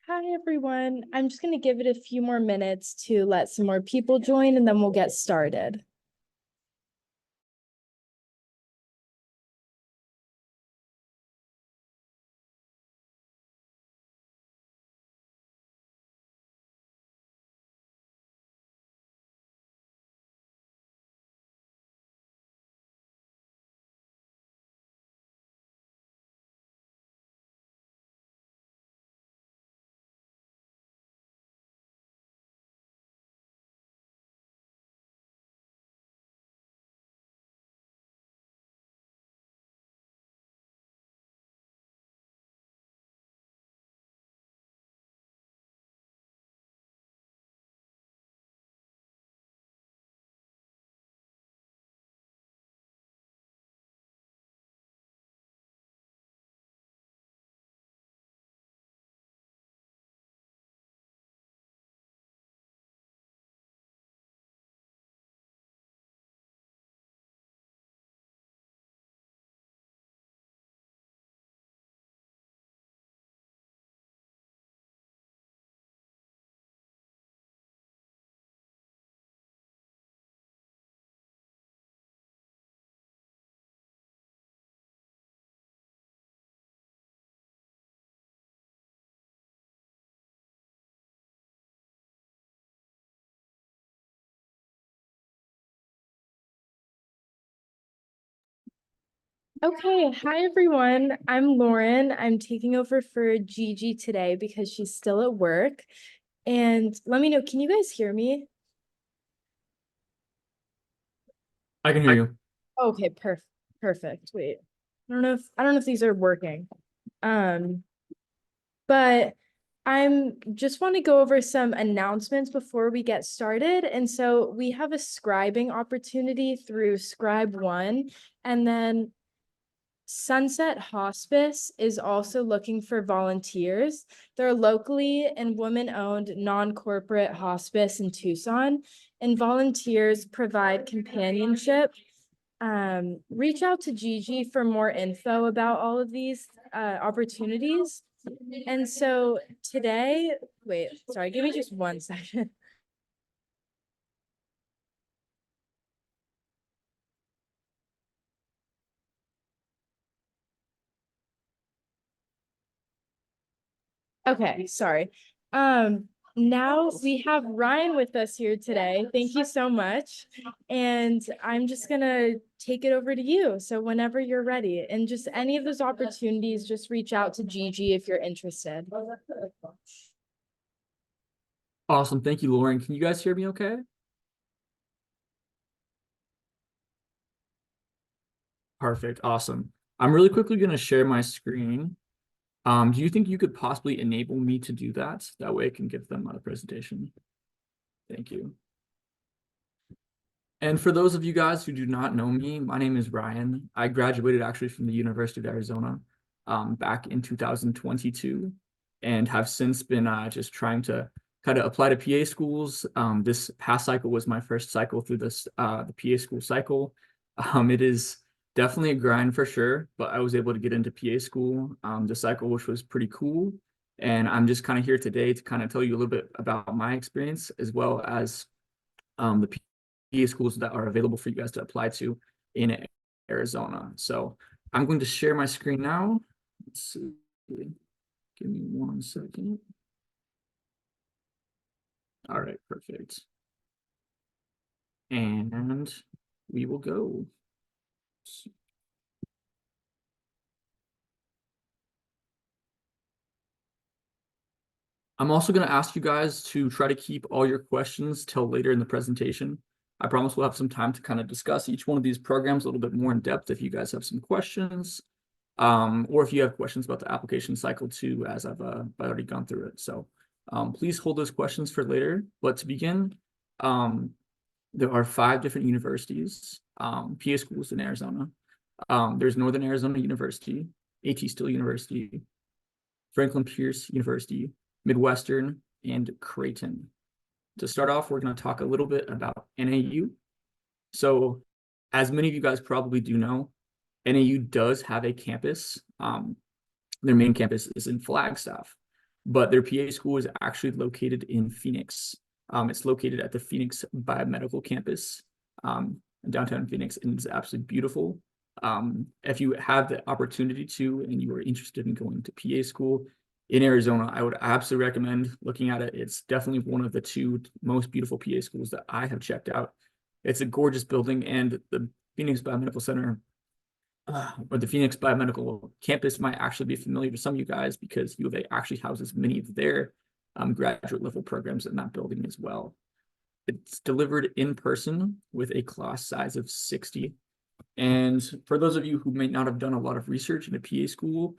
Hi, everyone. I'm just going to give it a few more minutes to let some more people join and then we'll get started. Okay, hi everyone. I'm Lauren. I'm taking over for Gigi today because she's still at work. And let me know, can you guys hear me? I can hear you. Okay, perfect. Wait. I don't know if these are working. Um, but I'm just want to go over some announcements before we get started. And so we have a scribing opportunity through Scribe One, and then Sunset Hospice is also looking for volunteers. They're locally and women-owned non-corporate hospice in Tucson, and volunteers provide companionship. Reach out to Gigi for more info about all of these opportunities. And so today, wait, sorry, give me just 1 second. Okay, sorry. Now we have Ryan with us here today. Thank you so much. And I'm just gonna take it over to you. So whenever you're ready, and just any of those opportunities, just reach out to Gigi if you're interested. Awesome. Thank you, Lauren. Can you guys hear me okay? Perfect. Awesome. I'm really quickly going to share my screen. Do you think you could possibly enable me to do that? That way I can give them a presentation. Thank you. And for those of you guys who do not know me, my name is Ryan. I graduated actually from the University of Arizona back in 2022 and have since been just trying to kind of apply to PA schools. This past cycle was my first cycle through the PA school cycle. It is definitely a grind for sure, but I was able to get into PA school this cycle, which was pretty cool. And I'm just kind of here today to kind of tell you a little bit about my experience as well as the PA schools that are available for you guys to apply to in Arizona. So I'm going to share my screen now. Let's see. Give me 1 second. All right, perfect. And we will go. I'm also going to ask you guys to try to keep all your questions till later in the presentation. I promise we'll have some time to kind of discuss each one of these programs a little bit more in depth if you guys have some questions. Or if you have questions about the application cycle too, as I've already gone through it. So please hold those questions for later. But to begin, um, there are 5 different universities, PA schools in Arizona. There's Northern Arizona University, AT Still University, Franklin Pierce University, Midwestern, and Creighton. To start off, we're going to talk a little bit about NAU. So as many of you guys probably do know, NAU does have a campus. Their main campus is in Flagstaff. but their PA school is actually located in Phoenix. It's located at the Phoenix Biomedical Campus in downtown Phoenix, and it's absolutely beautiful. If you have the opportunity to and you are interested in going to PA school in Arizona, I would absolutely recommend looking at it. It's definitely one of the two most beautiful PA schools that I have checked out. It's a gorgeous building, and the Phoenix Biomedical Center or the Phoenix Biomedical Campus might actually be familiar to some of you guys because U of A actually houses many of their graduate level programs in that building as well. It's delivered in person with a class size of 60. And for those of you who may not have done a lot of research into PA school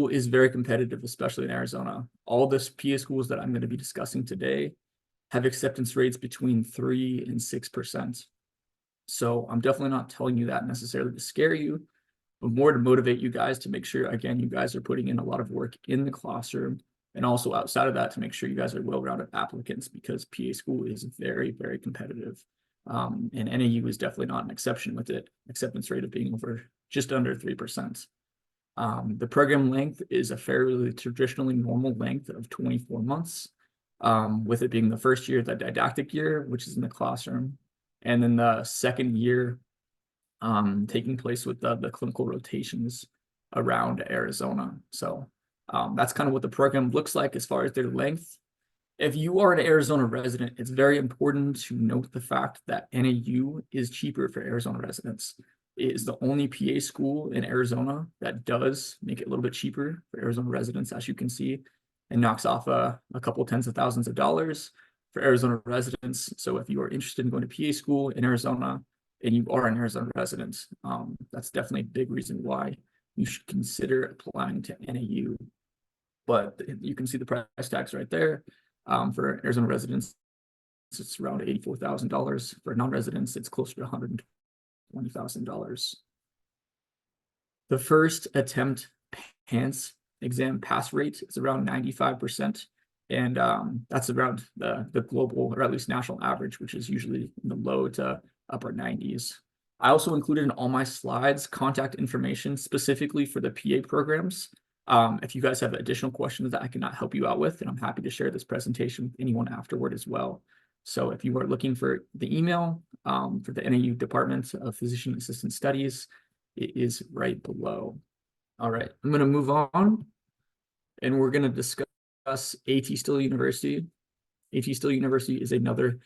is very competitive, especially in Arizona. All the PA schools that I'm going to be discussing today have acceptance rates between 3 and 6%. So I'm definitely not telling you that necessarily to scare you, but more to motivate you guys to make sure, again, you guys are putting in a lot of work in the classroom and also outside of that to make sure you guys are well-rounded applicants, because PA school is very, very competitive. And NAU is definitely not an exception with it, acceptance rate of being over just under 3%. The program length is a fairly traditionally normal length of 24 months, with it being the first year, the didactic year, which is in the classroom, and then the second year taking place with the clinical rotations around Arizona. So that's kind of what the program looks like as far as their length. If you are an Arizona resident, it's very important to note the fact that NAU is cheaper for Arizona residents. It is the only PA school in Arizona that does make it a little bit cheaper for Arizona residents, as you can see, and knocks off a couple tens of thousands of dollars for Arizona residents. So if you are interested in going to PA school in Arizona and you are an Arizona resident, that's definitely a big reason why you should consider applying to NAU. But you can see the price tags right there. For Arizona residents, it's around $84,000. For non-residents, it's closer to $120,000. The first attempt PANCE exam pass rate is around 95%. And that's around the global, or at least national average, which is usually in the low to upper 90s. I also included in all my slides contact information specifically for the PA programs. If you guys have additional questions that I cannot help you out with, then I'm happy to share this presentation with anyone afterward as well. So if you are looking for the email for the NAU Department of Physician Assistant Studies, it is right below. All right, I'm going to move on, and we're going to discuss AT Still University. AT Still University is another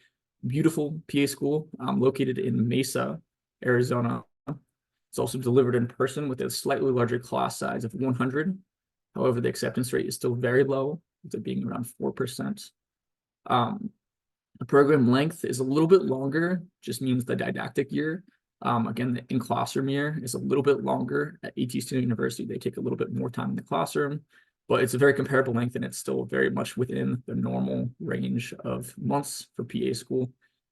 beautiful PA school located in Mesa, Arizona. It's also delivered in person with a slightly larger class size of 100. However, the acceptance rate is still very low, with it being around 4%. The program length is a little bit longer, just means the didactic year. Again, the in-classroom year is a little bit longer at AT Still University. They take a little bit more time in the classroom, but it's a very comparable length, and it's still very much within the normal range of months for PA school.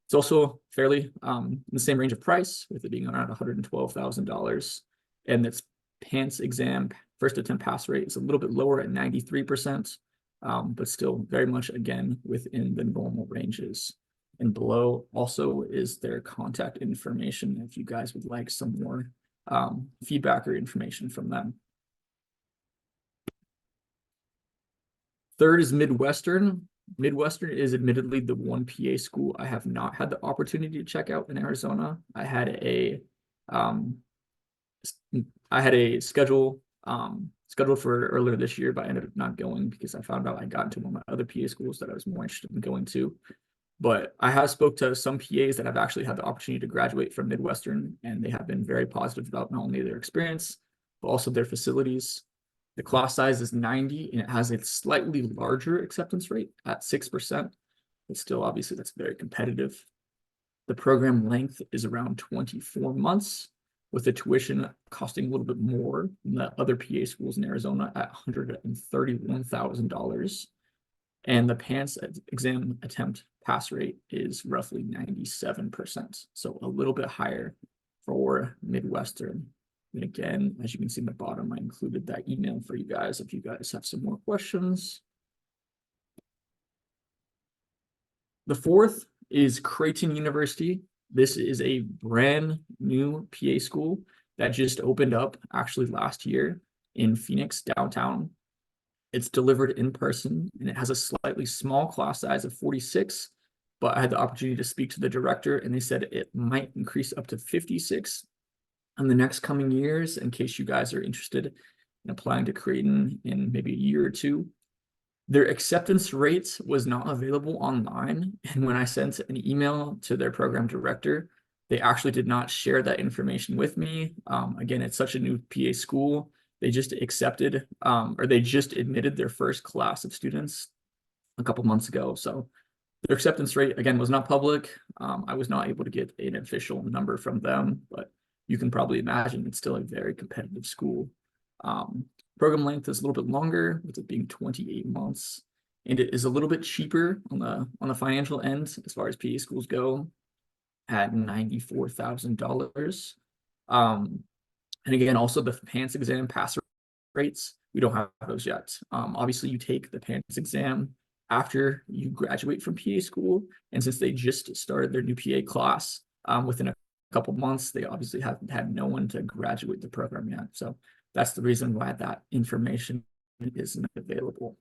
It's also fairly in the same range of price, with it being around $112,000. And its PANCE exam first attempt pass rate is a little bit lower at 93%, but still very much, again, within the normal ranges. And below also is their contact information if you guys would like some more feedback or information from them. Third is Midwestern. Midwestern is admittedly the one PA school I have not had the opportunity to check out in Arizona. I had a scheduled for earlier this year, but I ended up not going because I found out I got into one of my other PA schools that I was more interested in going to. But I have spoke to some PAs that have actually had the opportunity to graduate from Midwestern, and they have been very positive about not only their experience, but also their facilities. The class size is 90, and it has a slightly larger acceptance rate at 6%. But still, obviously, that's very competitive. The program length is around 24 months, with the tuition costing a little bit more than the other PA schools in Arizona at $131,000. And the PANCE exam attempt pass rate is roughly 97%. So a little bit higher for Midwestern. And again, as you can see in the bottom, I included that email for you guys if you guys have some more questions. The fourth is Creighton University. This is a brand new PA school that just opened up actually last year in Phoenix downtown. It's delivered in person, and it has a slightly small class size of 46, but I had the opportunity to speak to the director, and they said it might increase up to 56 in the next coming years, in case you guys are interested in applying to Creighton in maybe a year or two. Their acceptance rate was not available online, and when I sent an email to their program director, they actually did not share that information with me. Again, it's such a new PA school. They just accepted, or they just admitted their first class of students a couple months ago. So their acceptance rate, again, was not public. I was not able to get an official number from them, but you can probably imagine it's still a very competitive school. Program length is a little bit longer, with it being 28 months, and it is a little bit cheaper on the financial end as far as PA schools go, at $94,000. And again, also the PANCE exam pass rates, we don't have those yet. Obviously, you take the PANCE exam after you graduate from PA school, and since they just started their new PA class within a couple months, they obviously haven't had no one to graduate the program yet. So that's the reason why that information isn't available.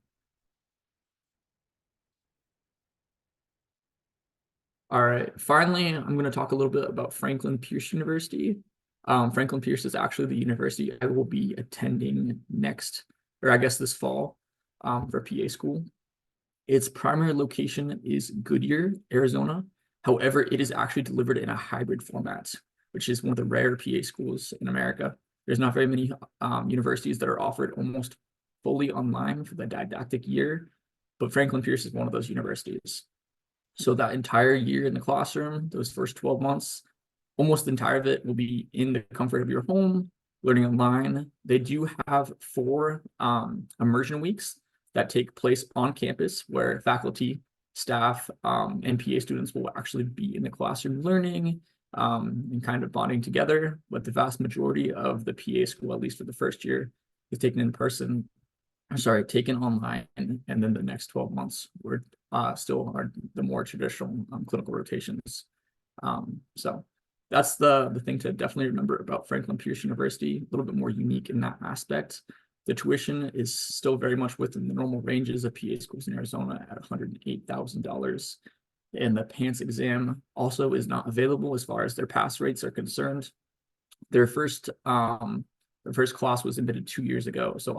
All right, finally, I'm going to talk a little bit about Franklin Pierce University. Franklin Pierce is actually the university I will be attending next, or I guess this fall, for PA school. Its primary location is Goodyear, Arizona. However, it is actually delivered in a hybrid format, which is one of the rare PA schools in America. There's not very many universities that are offered almost fully online for the didactic year, but Franklin Pierce is one of those universities. So that entire year in the classroom, those first 12 months, almost the entire of it will be in the comfort of your home, learning online. They do have 4 immersion weeks that take place on campus, where faculty, staff, and PA students will actually be in the classroom learning and kind of bonding together. But the vast majority of the PA school, at least for the first year, is taken in person. Taken online, and then the next 12 months were still are the more traditional clinical rotations. So that's the thing to definitely remember about Franklin Pierce University, a little bit more unique in that aspect. The tuition is still very much within the normal ranges of PA schools in Arizona at $108,000. And the PANCE exam also is not available as far as their pass rates are concerned. Their first class was admitted 2 years ago, so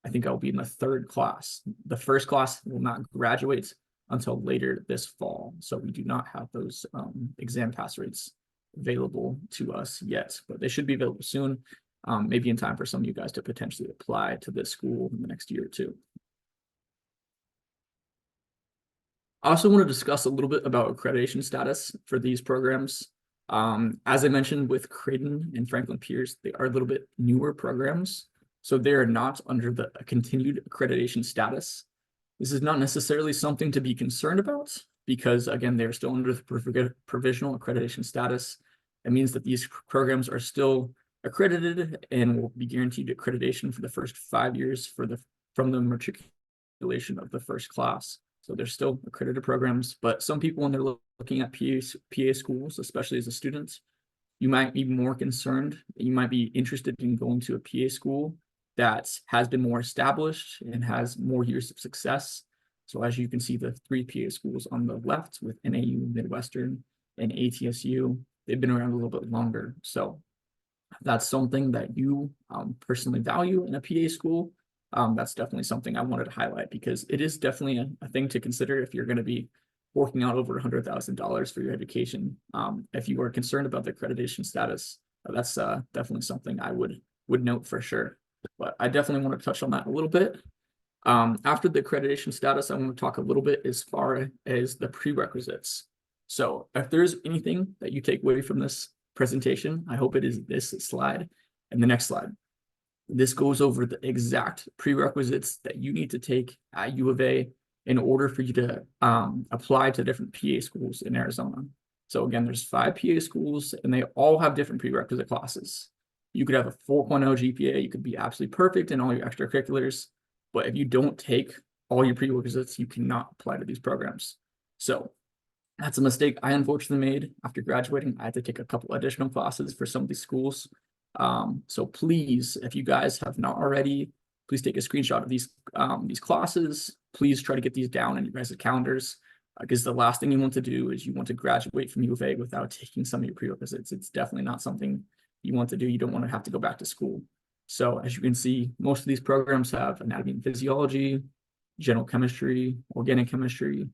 I think I'll be in the 3rd class. The first class will not graduate until later this fall, so we do not have those exam pass rates available to us yet, but they should be available soon, maybe in time for some of you guys to potentially apply to this school in the next year or two. I also want to discuss a little bit about accreditation status for these programs. As I mentioned with Creighton and Franklin Pierce, they are a little bit newer programs, so they are not under the continued accreditation status. This is not necessarily something to be concerned about because, again, they're still under the provisional accreditation status. It means that these programs are still accredited and will be guaranteed accreditation for the first 5 years from the matriculation of the first class. So they're still accredited programs, but some people, when they're looking at PA schools, especially as a student, you might be more concerned, you might be interested in going to a PA school that has been more established and has more years of success. So as you can see, the 3 PA schools on the left with NAU, Midwestern, and ATSU, they've been around a little bit longer. So that's something that you personally value in a PA school. That's definitely something I wanted to highlight because it is definitely a thing to consider if you're going to be forking out over $100,000 for your education. If you are concerned about the accreditation status, that's definitely something I would note for sure. But I definitely want to touch on that a little bit. After the accreditation status, I want to talk a little bit as far as the prerequisites. So if there's anything that you take away from this presentation, I hope it is this slide and the next slide. This goes over the exact prerequisites that you need to take at U of A in order for you to apply to different PA schools in Arizona. So again, there's 5 PA schools and they all have different prerequisite classes. You could have a 4.0 GPA, you could be absolutely perfect in all your extracurriculars, but if you don't take all your prerequisites, you cannot apply to these programs. So that's a mistake I unfortunately made after graduating. I had to take a couple additional classes for some of these schools. So please, if you guys have not already, please take a screenshot of these classes. Please try to get these down in your guys' calendars, because the last thing you want to do is you want to graduate from U of A without taking some of your prerequisites. It's definitely not something you want to do. You don't want to have to go back to school. So as you can see, most of these programs have anatomy and physiology, general chemistry, organic chemistry,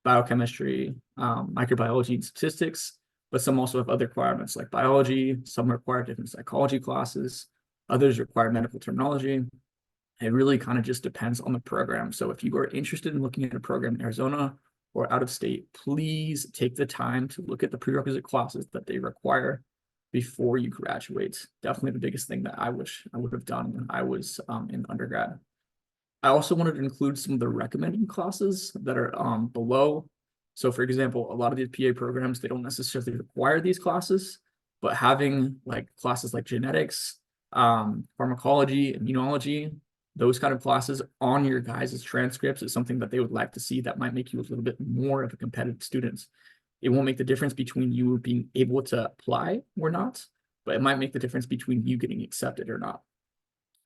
biochemistry, microbiology, and statistics, but some also have other requirements like biology. Some require different psychology classes. Others require medical terminology. It really kind of just depends on the program. So if you are interested in looking at a program in Arizona or out of state, please take the time to look at the prerequisite classes that they require before you graduate. Definitely the biggest thing that I wish I would have done when I was in undergrad. I also wanted to include some of the recommended classes that are below. So for example, a lot of these PA programs, they don't necessarily require these classes, but having like classes like genetics, pharmacology, immunology, those kind of classes on your guys' transcripts is something that they would like to see. That might make you a little bit more of a competitive student. It won't make the difference between you being able to apply or not, but it might make the difference between you getting accepted or not.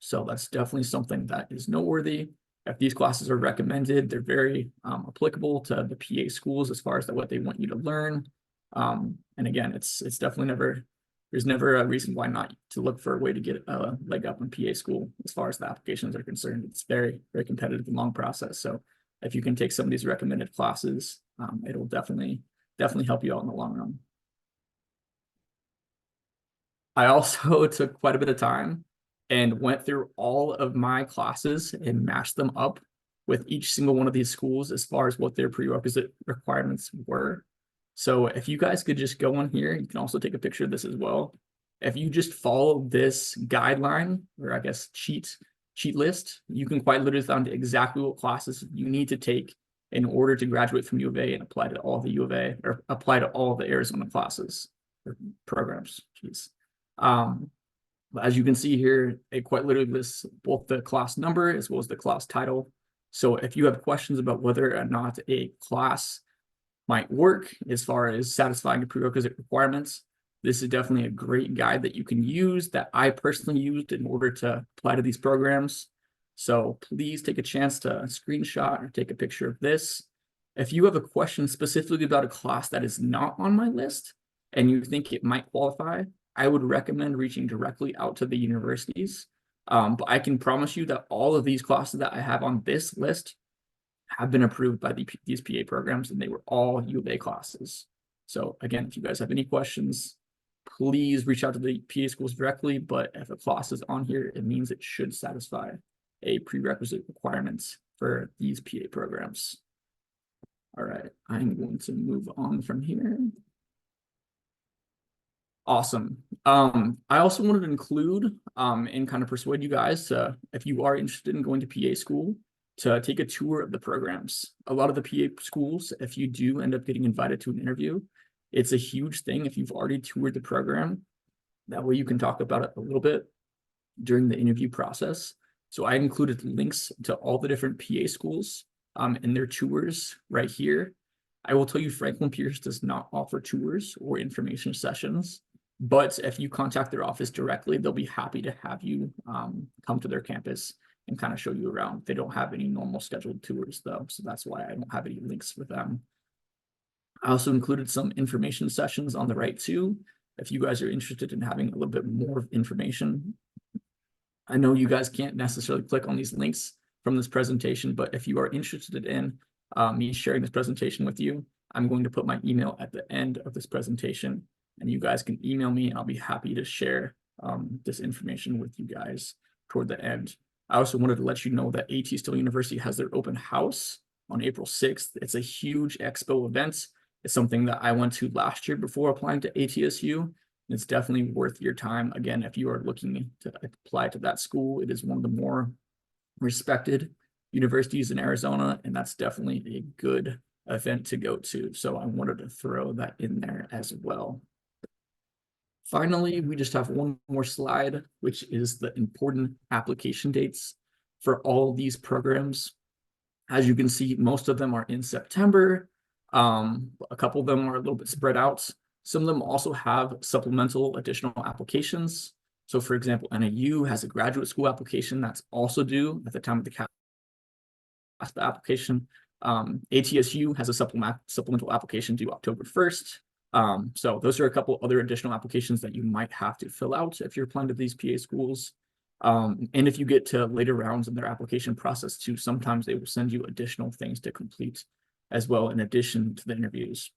So that's definitely something that is noteworthy. If these classes are recommended, they're very applicable to the PA schools as far as what they want you to learn. And again, it's definitely there's never a reason why not to look for a way to get a leg up in PA school as far as the applications are concerned. It's very, very competitive and long process. So if you can take some of these recommended classes, it'll definitely help you out in the long run. I also took quite a bit of time and went through all of my classes and matched them up with each single one of these schools as far as what their prerequisite requirements were. So if you guys could just go on here, you can also take a picture of this as well. If you just follow this guideline, or I guess cheat list, you can quite literally find exactly what classes you need to take in order to graduate from U of A and apply to all the U of A, or apply to all the Arizona classes or programs. Jeez. As you can see here, it quite literally lists both the class number as well as the class title. So if you have questions about whether or not a class might work as far as satisfying the prerequisite requirements, this is definitely a great guide that you can use, that I personally used in order to apply to these programs. So please take a chance to screenshot or take a picture of this. If you have a question specifically about a class that is not on my list and you think it might qualify, I would recommend reaching directly out to the universities. But I can promise you that all of these classes that I have on this list have been approved by these PA programs, and they were all U of A classes. So again, if you guys have any questions, please reach out to the PA schools directly. But if a class is on here, it means it should satisfy a prerequisite requirements for these PA programs. All right, I'm going to move on from here. Awesome. I also wanted to include and kind of persuade you guys to, if you are interested in going to PA school, to take a tour of the programs. A lot of the PA schools, if you do end up getting invited to an interview, it's a huge thing if you've already toured the program. That way you can talk about it a little bit during the interview process. So I included links to all the different PA schools and their tours right here. I will tell you, Franklin Pierce does not offer tours or information sessions. But if you contact their office directly, they'll be happy to have you come to their campus and kind of show you around. They don't have any normal scheduled tours though, so that's why I don't have any links with them. I also included some information sessions on the right too, if you guys are interested in having a little bit more information. I know you guys can't necessarily click on these links from this presentation, but if you are interested in me sharing this presentation with you, I'm going to put my email at the end of this presentation, and you guys can email me. I'll be happy to share this information with you guys toward the end. I also wanted to let you know that AT Still University has their open house on April 6th. It's a huge expo event. It's something that I went to last year before applying to ATSU. It's definitely worth your time. Again, if you are looking to apply to that school, it is one of the more respected universities in Arizona, and that's definitely a good event to go to. So I wanted to throw that in there as well. Finally, we just have one more slide, which is the important application dates for all these programs. As you can see, most of them are in September. A couple of them are a little bit spread out. Some of them also have supplemental additional applications. So for example, NAU has a graduate school application that's also due at the time of the CASPA application. ATSU has a supplemental application due October 1st. So those are a couple other additional applications that you might have to fill out if you're applying to these PA schools. And if you get to later rounds in their application process too, sometimes they will send you additional things to complete as well, in addition to the interviews.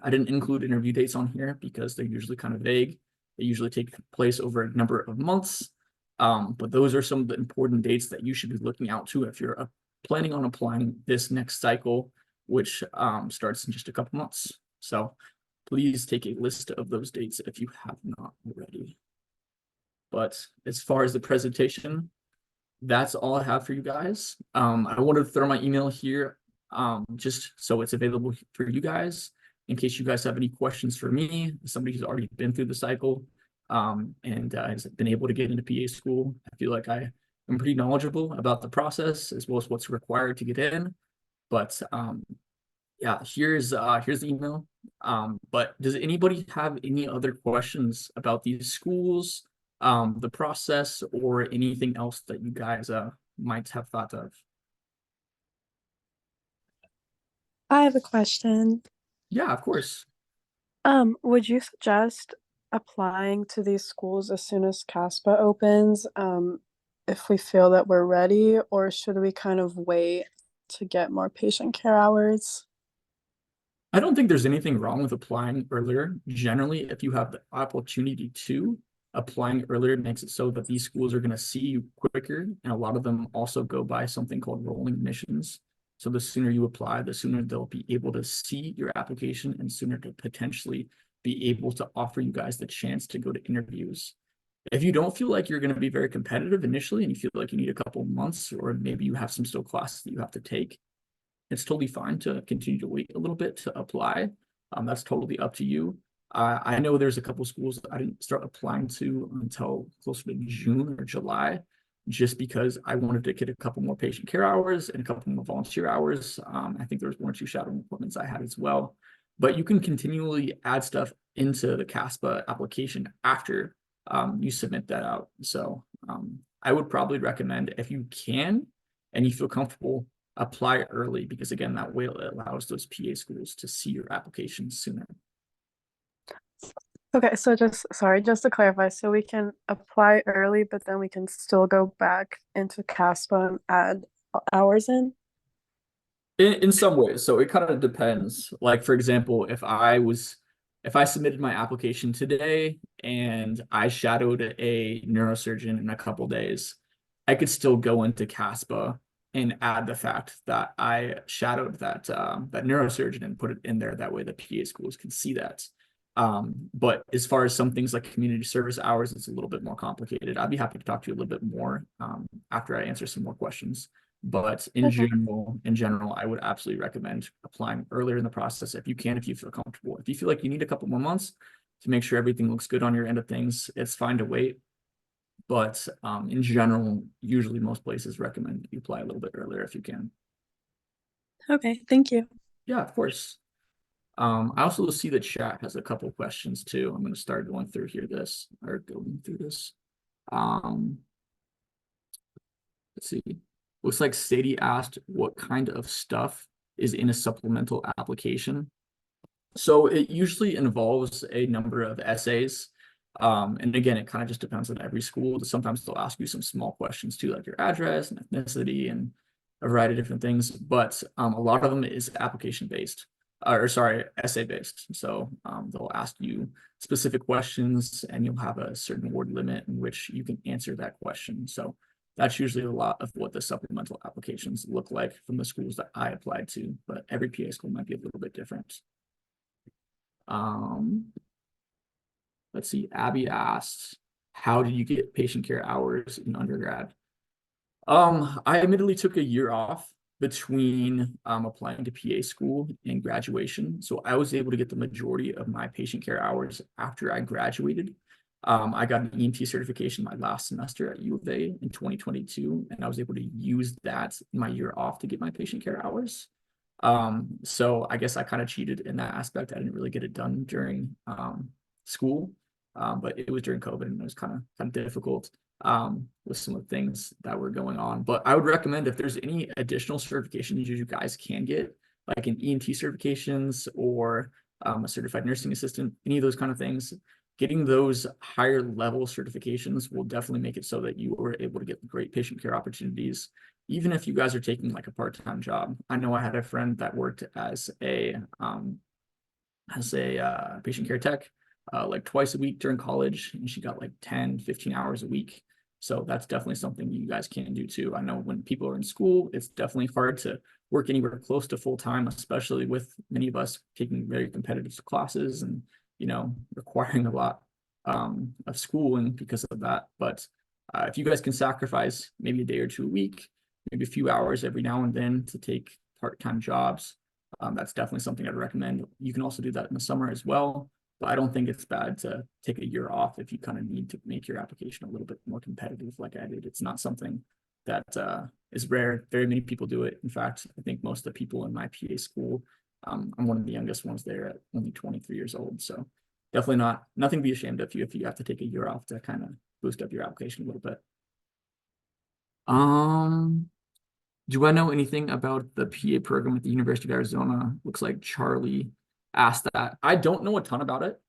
I didn't include interview dates on here because they're usually kind of vague. They usually take place over a number of months. But those are some of the important dates that you should be looking out to if you're planning on applying this next cycle, which starts in just a couple months. So please take a list of those dates if you have not already. But as far as the presentation, that's all I have for you guys. I wanted to throw my email here just so it's available for you guys in case you guys have any questions for me, somebody who's already been through the cycle and has been able to get into PA school. I feel like I am pretty knowledgeable about the process as well as what's required to get in. But yeah, here's the email. But does anybody have any other questions about these schools, the process, or anything else that you guys might have thought of? I have a question. Yeah, of course. Would you suggest applying to these schools as soon as CASPA opens, if we feel that we're ready, or should we kind of wait to get more patient care hours? I don't think there's anything wrong with applying earlier. Generally, if you have the opportunity to, applying earlier makes it so that these schools are going to see you quicker. And a lot of them also go by something called rolling admissions. So the sooner you apply, the sooner they'll be able to see your application and sooner to potentially be able to offer you guys the chance to go to interviews. If you don't feel like you're going to be very competitive initially and you feel like you need a couple months, or maybe you have some still classes that you have to take, it's totally fine to continue to wait a little bit to apply. That's totally up to you. I know there's a couple schools that I didn't start applying to until closer to June or July, just because I wanted to get a couple more patient care hours and a couple more volunteer hours. I think there was 1 or 2 shadowing appointments I had as well. But you can continually add stuff into the CASPA application after you submit that out. So I would probably recommend, if you can and you feel comfortable, apply early, because again, that way it allows those PA schools to see your application sooner. Okay, so just to clarify, so we can apply early, but then we can still go back into CASPA and add hours in? In some ways, so it kind of depends. Like for example, if I submitted my application today and I shadowed a neurosurgeon in a couple days, I could still go into CASPA and add the fact that I shadowed that neurosurgeon and put it in there. That way the PA schools can see that. But as far as some things like community service hours, it's a little bit more complicated. I'd be happy to talk to you a little bit more after I answer some more questions. But in general, I would absolutely recommend applying earlier in the process if you can, if you feel comfortable. If you feel like you need a couple more months to make sure everything looks good on your end of things, it's fine to wait. But in general, usually most places recommend you apply a little bit earlier if you can. Okay, thank you. Yeah, of course. I also see the chat has a couple questions too. I'm going to start going through this. Let's see. Looks like Sadie asked what kind of stuff is in a supplemental application. So it usually involves a number of essays. And again, it kind of just depends on every school. Sometimes they'll ask you some small questions too, like your address and ethnicity and a variety of different things. But a lot of them is application based. Essay based. So they'll ask you specific questions and you'll have a certain word limit in which you can answer that question. So that's usually a lot of what the supplemental applications look like from the schools that I applied to, but every PA school might be a little bit different. Let's see, Abby asked, how did you get patient care hours in undergrad? I admittedly took a year off between applying to PA school and graduation. So I was able to get the majority of my patient care hours after I graduated. I got an EMT certification my last semester at U of A in 2022, and I was able to use that in my year off to get my patient care hours. So I guess I kind of cheated in that aspect. I didn't really get it done during school. but it was during COVID and it was kind of difficult with some of the things that were going on. But I would recommend if there's any additional certifications you guys can get, like an ENT certifications or a certified nursing assistant, any of those kind of things, getting those higher level certifications will definitely make it so that you are able to get great patient care opportunities, even if you guys are taking like a part-time job. I know I had a friend that worked as a patient care tech like twice a week during college, and she got like 10, 15 hours a week. So that's definitely something you guys can do too. I know when people are in school, it's definitely hard to work anywhere close to full time, especially with many of us taking very competitive classes and, you know, requiring a lot of schooling because of that. But if you guys can sacrifice maybe a day or two a week, maybe a few hours every now and then to take part-time jobs, that's definitely something I'd recommend. You can also do that in the summer as well, but I don't think it's bad to take a year off if you kind of need to make your application a little bit more competitive like I did. It's not something that is rare. Very many people do it. In fact, I think most of the people in my PA school, I'm one of the youngest ones there at only 23 years old. So definitely nothing to be ashamed of if you have to take a year off to kind of boost up your application a little bit. Do I know anything about the PA program at the University of Arizona? Looks like Charlie asked that. I don't know a ton about it.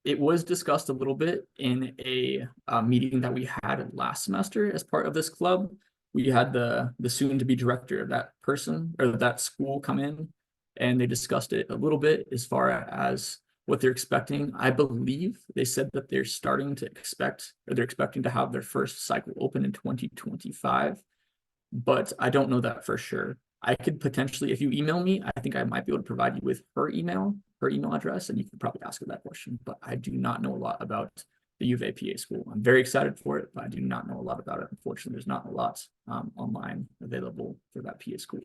It was discussed a little bit in a meeting that we had last semester as part of this club. We had the soon-to-be director of that person or that school come in, and they discussed it a little bit as far as what they're expecting. I believe they said that they're expecting to have their first cycle open in 2025. But I don't know that for sure. I could potentially, if you email me, I think I might be able to provide you with her email address, and you could probably ask her that question. But I do not know a lot about the U of A PA school. I'm very excited for it, but I do not know a lot about it. Unfortunately, there's not a lot online available for that PA school.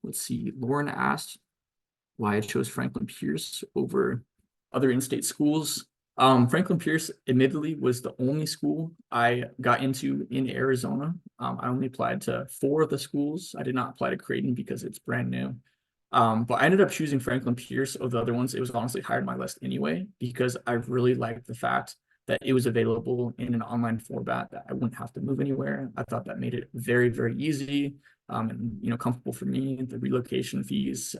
Let's see. Lauren asked why I chose Franklin Pierce over other in-state schools. Franklin Pierce admittedly was the only school I got into in Arizona. I only applied to 4 of the schools. I did not apply to Creighton because it's brand new. But I ended up choosing Franklin Pierce over the other ones. It was honestly higher on my list anyway, because I really liked the fact that it was available in an online format that I wouldn't have to move anywhere. I thought that made it very, very easy and, you know, comfortable for me. The relocation fees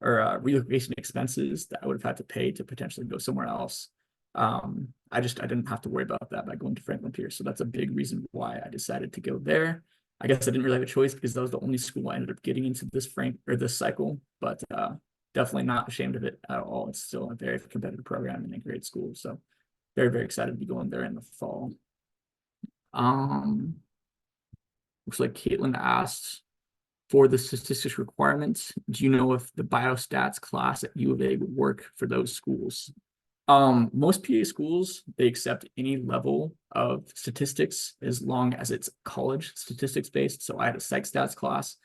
or relocation expenses that I would have had to pay to potentially go somewhere else. I didn't have to worry about that by going to Franklin Pierce. So that's a big reason why I decided to go there. I guess I didn't really have a choice because that was the only school I ended up getting into this cycle, but definitely not ashamed of it at all. It's still a very competitive program and a great school. So very, very excited to be going there in the fall. Looks like Caitlin asked for the statistics requirements. Do you know if the biostats class at U of A would work for those schools? Most PA schools, they accept any level of statistics as long as it's college statistics based. So I had a psych stats class.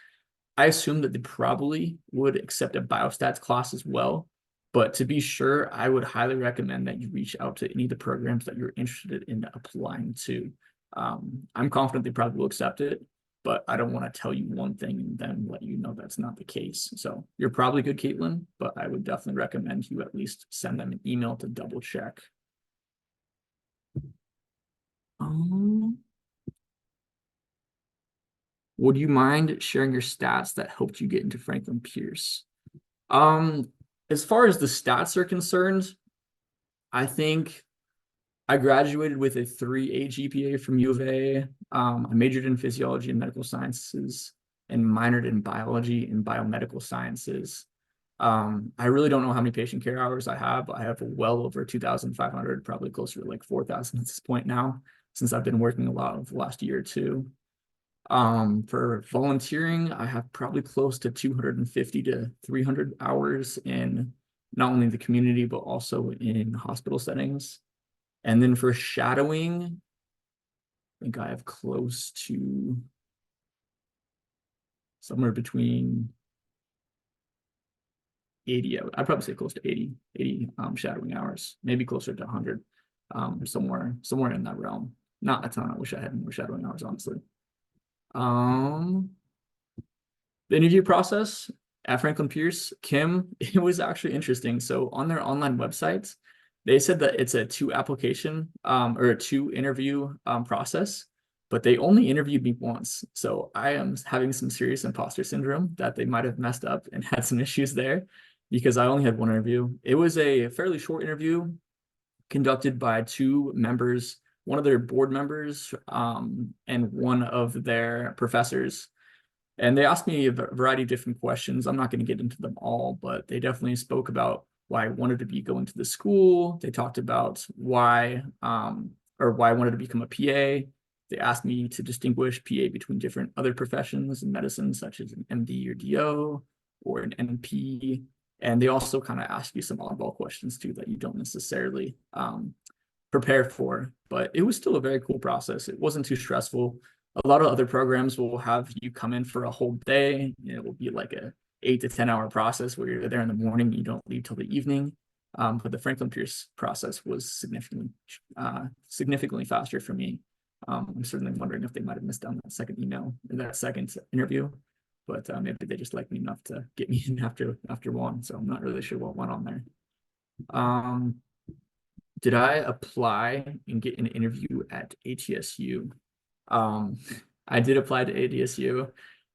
I assume that they probably would accept a biostats class as well. But to be sure, I would highly recommend that you reach out to any of the programs that you're interested in applying to. I'm confident they probably will accept it, but I don't want to tell you one thing and then let you know that's not the case. So you're probably good, Caitlin, but I would definitely recommend you at least send them an email to double check. Would you mind sharing your stats that helped you get into Franklin Pierce? As far as the stats are concerned, I think I graduated with a 3.8 GPA from U of A. I majored in physiology and medical sciences and minored in biology and biomedical sciences. I really don't know how many patient care hours I have, but I have well over 2,500, probably closer to like 4,000 at this point now, since I've been working a lot over the last year or two. For volunteering, I have probably close to 250 to 300 hours in not only the community, but also in hospital settings. And then for shadowing, I think I have close to somewhere between 80, I'd probably say close to 80 shadowing hours, maybe closer to 100, somewhere in that realm. Not a ton. I wish I had more shadowing hours, honestly. The interview process at Franklin Pierce, Kim, it was actually interesting. So on their online websites, they said that it's a two application or a two interview process, but they only interviewed me once. So I am having some serious imposter syndrome that they might have messed up and had some issues there because I only had one interview. It was a fairly short interview conducted by two members, one of their board members and one of their professors. And they asked me a variety of different questions. I'm not going to get into them all, but they definitely spoke about why I wanted to be going to the school. They talked about why I wanted to become a PA. They asked me to distinguish PA between different other professions in medicine, such as an MD or DO or an NP. And they also kind of ask you some oddball questions too that you don't necessarily prepare for. But it was still a very cool process. It wasn't too stressful. A lot of other programs will have you come in for a whole day. It will be like a 8 to 10 hour process where you're there in the morning, you don't leave till the evening. But the Franklin Pierce process was significantly faster for me. I'm certainly wondering if they might have missed on that second email or that second interview, but maybe they just liked me enough to get me in after one. So I'm not really sure what went on there. Did I apply and get an interview at ATSU? I did apply to ATSU,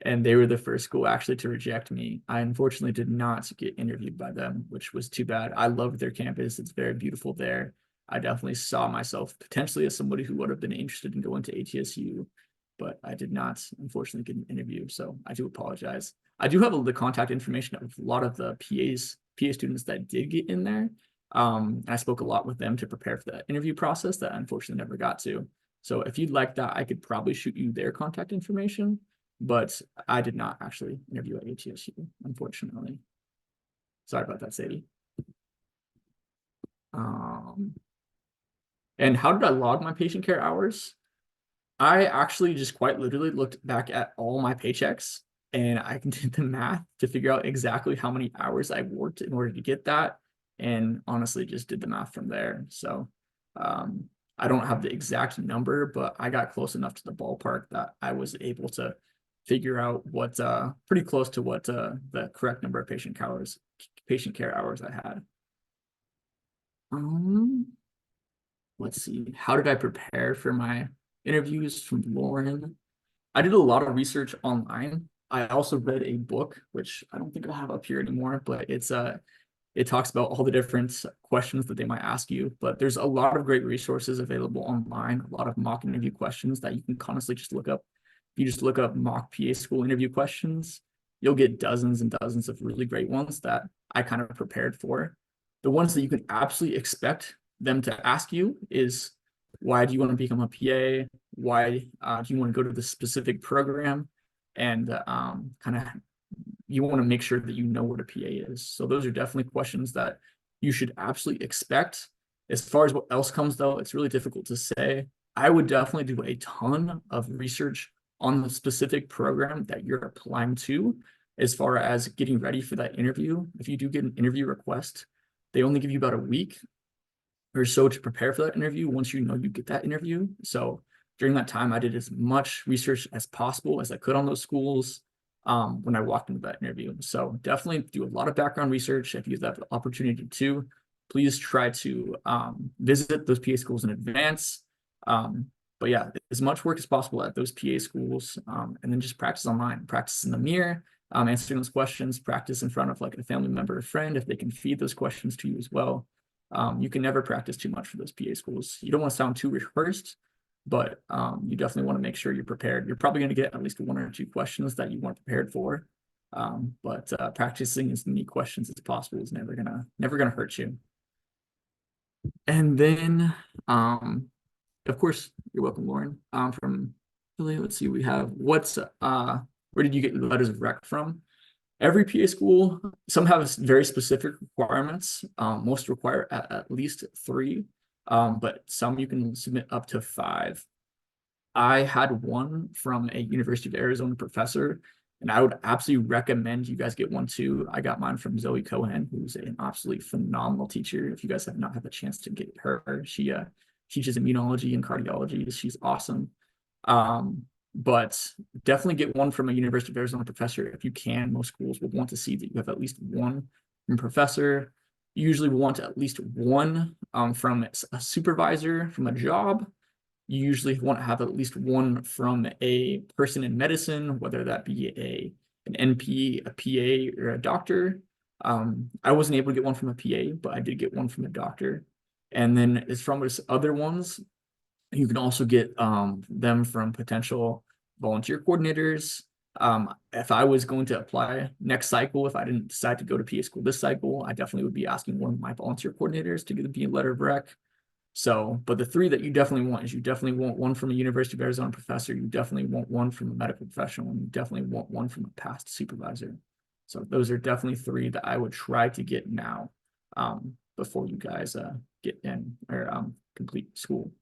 and they were the first school actually to reject me. I unfortunately did not get interviewed by them, which was too bad. I loved their campus. It's very beautiful there. I definitely saw myself potentially as somebody who would have been interested in going to ATSU, but I did not, unfortunately, get an interview. So I do apologize. I do have the contact information of a lot of the PA students that did get in there. I spoke a lot with them to prepare for that interview process that I unfortunately never got to. So if you'd like that, I could probably shoot you their contact information, but I did not actually interview at ATSU, unfortunately. Sorry about that, Sadie. And how did I log my patient care hours? I actually just quite literally looked back at all my paychecks and I did the math to figure out exactly how many hours I worked in order to get that. And honestly, just did the math from there. So I don't have the exact number, but I got close enough to the ballpark that I was able to figure out what pretty close to what the correct number of patient care hours I had. Let's see. How did I prepare for my interviews from Lauren? I did a lot of research online. I also read a book, which I don't think I have up here anymore, but it talks about all the different questions that they might ask you. But there's a lot of great resources available online, a lot of mock interview questions that you can honestly just look up. If you just look up mock PA school interview questions, you'll get dozens and dozens of really great ones that I kind of prepared for. The ones that you can absolutely expect them to ask you is, why do you want to become a PA? Why do you want to go to this specific program? And kind of you want to make sure that you know what a PA is. So those are definitely questions that you should absolutely expect. As far as what else comes, though, it's really difficult to say. I would definitely do a ton of research on the specific program that you're applying to as far as getting ready for that interview. If you do get an interview request, they only give you about a week or so to prepare for that interview once you know you get that interview. So during that time, I did as much research as possible as I could on those schools when I walked into that interview. So definitely do a lot of background research. If you have the opportunity to, please try to visit those PA schools in advance. But yeah, as much work as possible at those PA schools, and then just practice online, practice in the mirror, answering those questions, practice in front of like a family member or friend if they can feed those questions to you as well. You can never practice too much for those PA schools. You don't want to sound too rehearsed, but you definitely want to make sure you're prepared. You're probably going to get at least 1 or 2 questions that you weren't prepared for. But practicing as many questions as possible is never gonna hurt you. And then, of course, you're welcome, Lauren. From Philly, let's see, we have where did you get your letters of rec from? Every PA school, some have very specific requirements. Most require at least 3, but some you can submit up to 5. I had one from a University of Arizona professor, and I would absolutely recommend you guys get one too. I got mine from Zoe Cohen, who's an absolutely phenomenal teacher. If you guys have not had the chance to get her, she teaches immunology and cardiology. She's awesome. But definitely get one from a University of Arizona professor if you can. Most schools will want to see that you have at least one from a professor. You usually want at least one from a supervisor from a job. You usually want to have at least one from a person in medicine, whether that be an NP, a PA, or a doctor. I wasn't able to get one from a PA, but I did get one from a doctor. And then as from as other ones, you can also get them from potential volunteer coordinators. If I was going to apply next cycle, if I didn't decide to go to PA school this cycle, I definitely would be asking one of my volunteer coordinators to get the letter of rec. So, but the three that you definitely want is you definitely want one from a University of Arizona professor, you definitely want one from a medical professional, and you definitely want one from a past supervisor. So those are definitely three that I would try to get now before you guys get in or complete school.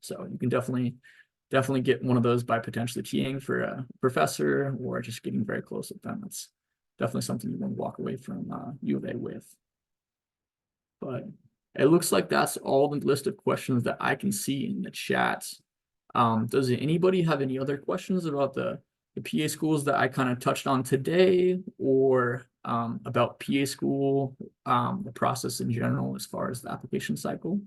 So you can definitely get one of those by potentially TAing for a professor or just getting very close with them. That's definitely something you want to walk away from U of A with. But it looks like that's all the list of questions that I can see in the chat. Does anybody have any other questions about the PA schools that I kind of touched on today, or about PA school, the process in general as far as the application cycle?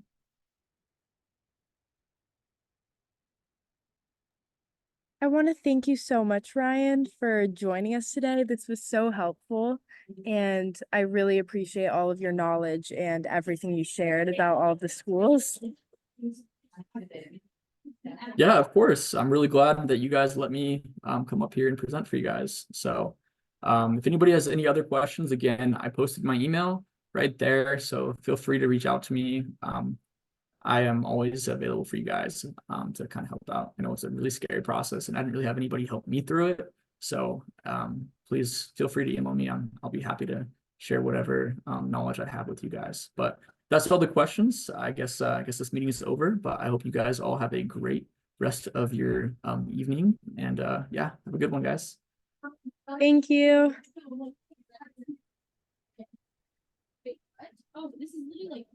I want to thank you so much, Ryan, for joining us today. This was so helpful, and I really appreciate all of your knowledge and everything you shared about all of the schools. Yeah, of course. I'm really glad that you guys let me come up here and present for you guys. So if anybody has any other questions, again, I posted my email right there. So feel free to reach out to me. I am always available for you guys to kind of help out. I know it's a really scary process and I didn't really have anybody help me through it. So please feel free to email me. I'll be happy to share whatever knowledge I have with you guys. But that's all the questions. I guess this meeting is over, but I hope you guys all have a great rest of your evening. And yeah, have a good one, guys. Thank you. Oh, this is literally like